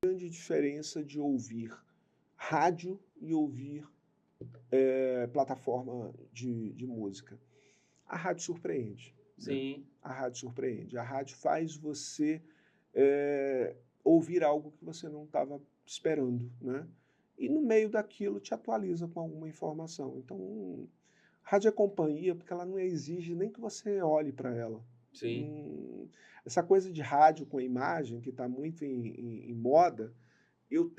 grande diferença de ouvir rádio e ouvir plataforma de música. A rádio surpreende. Né? Sim. A rádio surpreende. A rádio faz você ouvir algo que você não estava esperando, né? E no meio daquilo te atualiza com alguma informação. Então, rádio é companhia porque ela não exige nem que você olhe para ela. Sim. Essa coisa de rádio com imagem, que está muito em moda, eu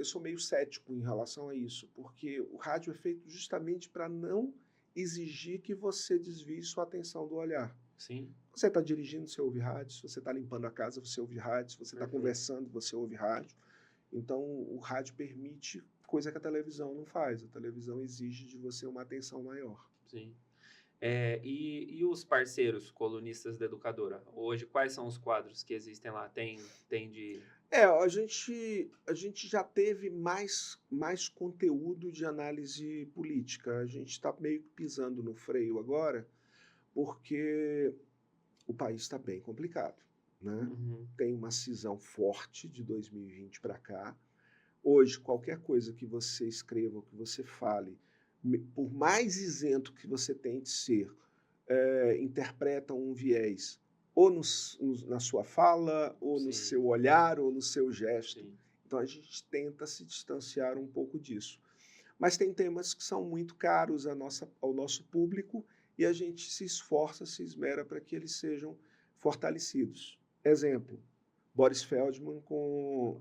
sou meio cético em relação a isso, porque o rádio é feito justamente para não exigir que você desvie sua atenção do olhar. Sim. Você está dirigindo, você ouve rádio. Se você está limpando a casa, você ouve rádio. Se você está conversando, você ouve rádio. Então, o rádio permite coisa que a televisão não faz. A televisão exige de você uma atenção maior. Sim. E os parceiros colunistas da Educadora? Hoje, quais são os quadros que existem lá? Tem de... A gente já teve mais conteúdo de análise política. A gente está meio que pisando no freio agora, porque o país está bem complicado, né? Tem uma cisão forte de 2020 para cá. Hoje, qualquer coisa que você escreva ou que você fale, por mais isento que você tente ser, interpreta um viés ou na sua fala, ou no seu olhar, ou no seu gesto. Sim. Então, a gente tenta se distanciar um pouco disso. Mas tem temas que são muito caros ao nosso público e a gente se esforça, se esmera para que eles sejam fortalecidos. Exemplo, Boris Feldman com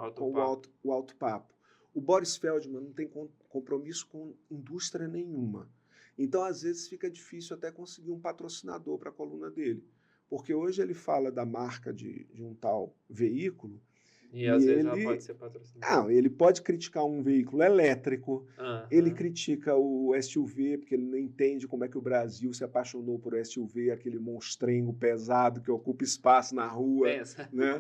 o Alto Papo. O Boris Feldman não tem compromisso com indústria nenhuma. Então, às vezes, fica difícil até conseguir um patrocinador para a coluna dele. Porque hoje ele fala da marca de um tal veículo. E às vezes ela pode ser patrocinada. Não, ele pode criticar um veículo elétrico, ele critica o SUV, porque ele não entende como é que o Brasil se apaixonou por SUV, aquele monstrengo pesado que ocupa espaço na rua. Pensa. Né?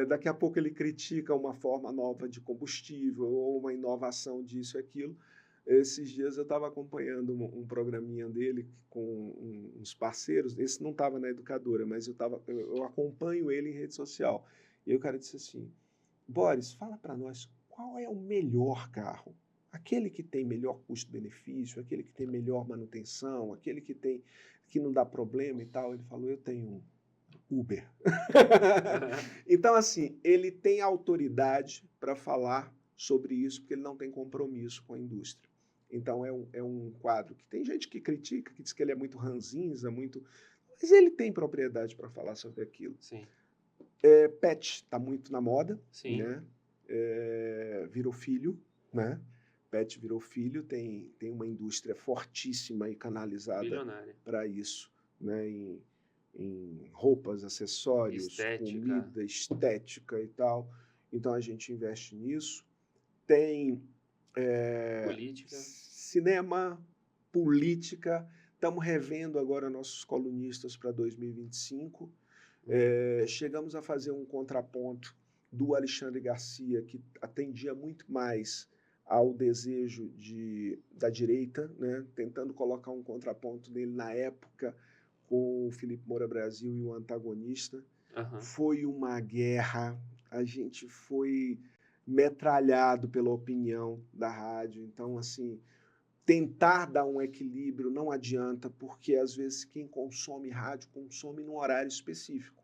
Daqui a pouco ele critica uma forma nova de combustível ou uma inovação disso e aquilo. Esses dias eu estava acompanhando um programinha dele com uns parceiros. Esse não estava na Educadora, mas eu acompanho ele em rede social. E aí o cara disse assim: Boris, fala para nós qual é o melhor carro. Aquele que tem melhor custo-benefício, aquele que tem melhor manutenção, aquele que não dá problema e tal. Ele falou: eu tenho um Uber. Então, assim, ele tem autoridade para falar sobre isso, porque ele não tem compromisso com a indústria. Então, é um quadro que tem gente que critica, que diz que ele é muito ranzinza, mas ele tem propriedade para falar sobre aquilo. Sim. Pet está muito na moda. Sim. Né? Virou filho, né? Pet virou filho, tem uma indústria fortíssima e canalizada para isso, né? Em roupas, acessórios, comida, estética e tal. Então, a gente investe nisso. Tem política, cinema, política. Estamos revendo agora nossos colunistas para 2025. Chegamos a fazer um contraponto do Alexandre Garcia, que atendia muito mais ao desejo da direita, né? Tentando colocar um contraponto nele na época com o Felipe Moura Brasil e o Antagonista. Foi uma guerra, a gente foi metralhado pela opinião da rádio. Então, assim, tentar dar um equilíbrio não adianta, porque às vezes quem consome rádio consome num horário específico.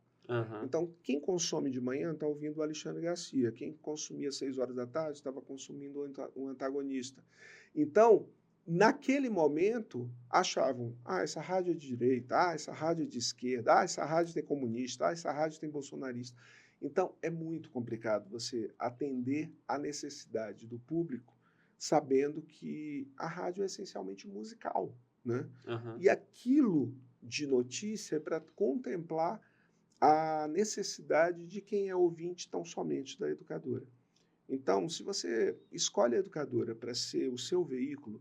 Então, quem consome de manhã está ouvindo o Alexandre Garcia. Quem consumia às 6 horas da tarde estava consumindo o Antagonista. Então, naquele momento, achavam: essa rádio é de direita, essa rádio é de esquerda, essa rádio tem comunista, essa rádio tem bolsonarista. Então, é muito complicado você atender à necessidade do público, sabendo que a rádio é essencialmente musical, né? E aquilo de notícia é para contemplar a necessidade de quem é ouvinte tão somente da Educadora. Então, se você escolhe a Educadora para ser o seu veículo,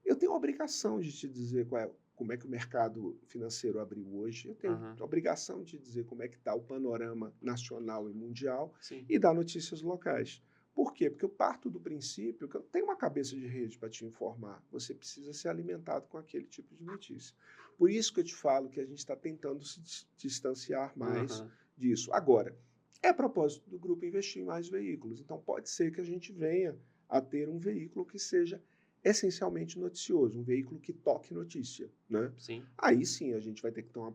eu tenho a obrigação de te dizer como é que o mercado financeiro abriu hoje, eu tenho a obrigação de dizer como é que está o panorama nacional e mundial. Sim. E dar notícias locais. Por quê? Porque eu parto do princípio que eu tenho uma cabeça de rede para te informar. Você precisa ser alimentado com aquele tipo de notícia. Por isso que eu te falo que a gente está tentando se distanciar mais disso. Agora, É propósito do grupo investir em mais veículos. Então, pode ser que a gente venha a ter um veículo que seja essencialmente noticioso, um veículo que toque notícia, né? Sim. Aí sim a gente vai ter que ter uma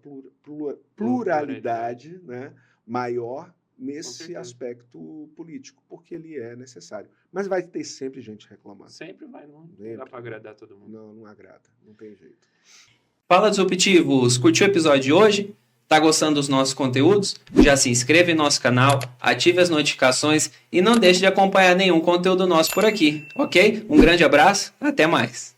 pluralidade, né, maior nesse certeza. aspecto político, porque ele é necessário. Mas vai ter sempre gente reclamando. Sempre vai, não Sempre. dá para agradar todo mundo. Não agrada, não tem jeito. Fala, Disruptivos! Curtiu o episódio de hoje? Tá gostando dos nossos conteúdos? Já se inscreve em nosso canal, ative as notificações e não deixe de acompanhar nenhum conteúdo nosso por aqui, ok? Um grande abraço, até mais!